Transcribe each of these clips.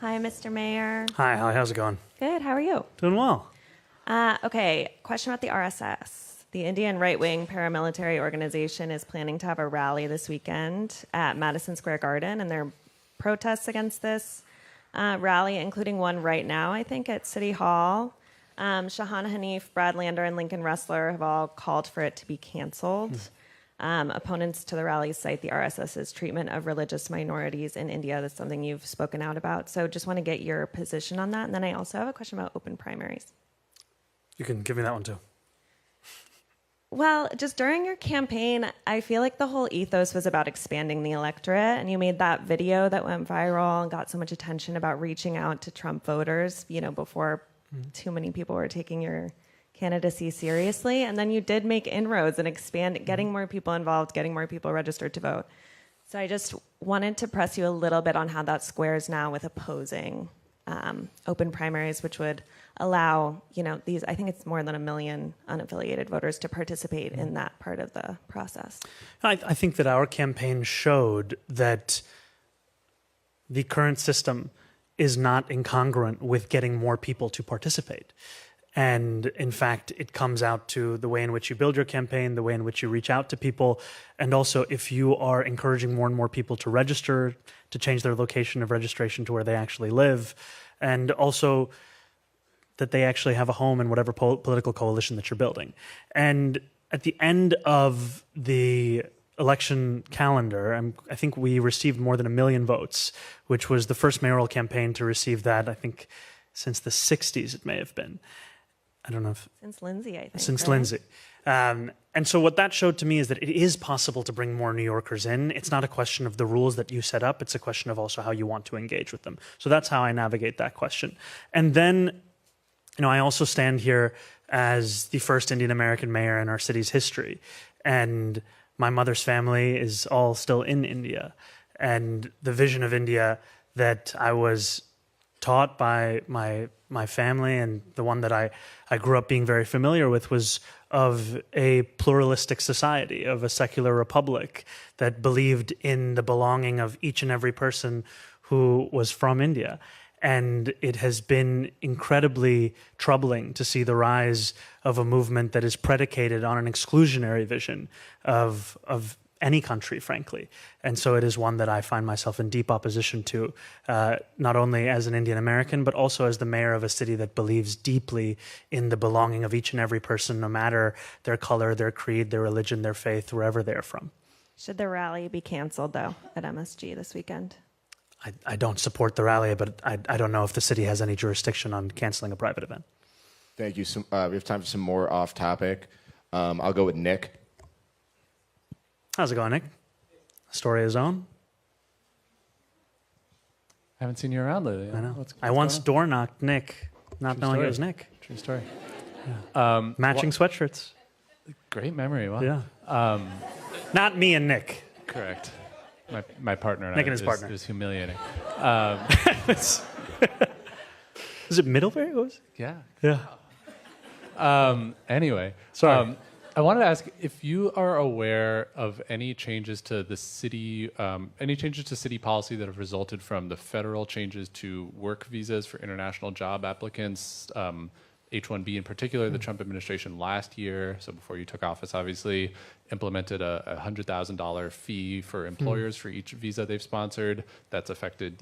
Hi, Mr. Mayor. Hi, how's it going? Good. How are you? Doing well. Okay, question about the RSS. The Indian right-wing paramilitary organization is planning to have a rally this weekend at Madison Square Garden, and there are protests against this rally, including one right now, I think, at City Hall. Shahan Hanif, Brad Lander, and Lincoln Ressler have all called for it to be canceled. Opponents to the rally cite the RSS's treatment of religious minorities in India. That's something you've spoken out about. So just want to get your position on that. And then I also have a question about open primaries. You can give me that one too. Well, just during your campaign, I feel like the whole ethos was about expanding the electorate. And you made that video that went viral and got so much attention about reaching out to Trump voters, before too many people were taking your candidacy seriously. And then you did make inroads and expand, getting more people involved, getting more people registered to vote. So I just wanted to press you a little bit on how that squares now with opposing open primaries, which would allow, these, I think it's more than 1 million unaffiliated voters to participate in that part of the process. I think that our campaign showed that the current system is not incongruent with getting more people to participate. And in fact, it comes out to the way in which you build your campaign, the way in which you reach out to people, and also if you are encouraging more and more people to register, to change their location of registration to where they actually live, and also that they actually have a home in whatever political coalition that you're building. And at the end of the election calendar, I think we received more than 1 million votes, which was the first mayoral campaign to receive that, I think, since the 60s it may have been. I don't know if... Since Lindsay, I think. Since right? Lindsay. And so what that showed to me is that it is possible to bring more New Yorkers in. It's not a question of the rules that you set up. It's a question of also how you want to engage with them. So that's how I navigate that question. And then, I also stand here as the first Indian American mayor in our city's history. And my mother's family is all still in India. And the vision of India that I was taught by my family, and the one that I grew up being very familiar with, was of a pluralistic society, of a secular republic that believed in the belonging of each and every person who was from India. And it has been incredibly troubling to see the rise of a movement that is predicated on an exclusionary vision of any country, frankly. And so it is one that I find myself in deep opposition to, not only as an Indian American, but also as the mayor of a city that believes deeply in the belonging of each and every person, no matter their color, their creed, their religion, their faith, wherever they're from. Should the rally be canceled, though, at MSG this weekend? I don't support the rally, but I don't know if the city has any jurisdiction on canceling a private event. Thank you. We have time for some more off topic. I'll go with Nick. How's it going, Nick? Story of his own? I haven't seen you around lately. I know. What's I once door knocked Nick, not True knowing story. it was Nick. True story. Matching sweatshirts. Great memory. Wow. Yeah. Not me and Nick. Correct. My partner and Nick I. and his partner. It was humiliating. Is it Middlebury? What was it? Yeah. Yeah. Anyway. Sorry. I wanted to ask if you are aware of any changes to the city, city policy that have resulted from the federal changes to work visas for international job applicants, H-1B in particular. The Trump administration last year, so before you took office, obviously, implemented a $100,000 fee for employers for each visa they've sponsored. That's affected,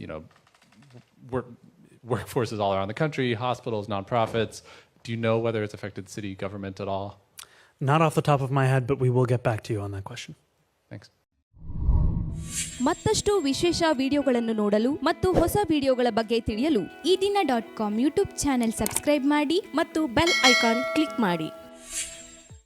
workforces all around the country, hospitals, nonprofits. Do you know whether it's affected city government at all? Not off the top of my head, but we will get back to you on that question. Thanks. ಮತ್ತಷ್ಟು ವಿಶೇಷ ವಿಡಿಯೋಗಳನ್ನು ನೋಡಲು ಮತ್ತು ಹೊಸ ವಿಡಿಯೋಗಳ ಬಗ್ಗೆ ತಿಳಿಯಲು ಈ ದಿನ .com ಯೂಟ್ಯೂಬ್ ಚಾನೆಲ್ ಸಬ್ಸ್ಕ್ರೈಬ್ ಮಾಡಿ ಮತ್ತು ಬೆಲ್ ಐಕಾನ್ ಕ್ಲಿಕ್ ಮಾಡಿ.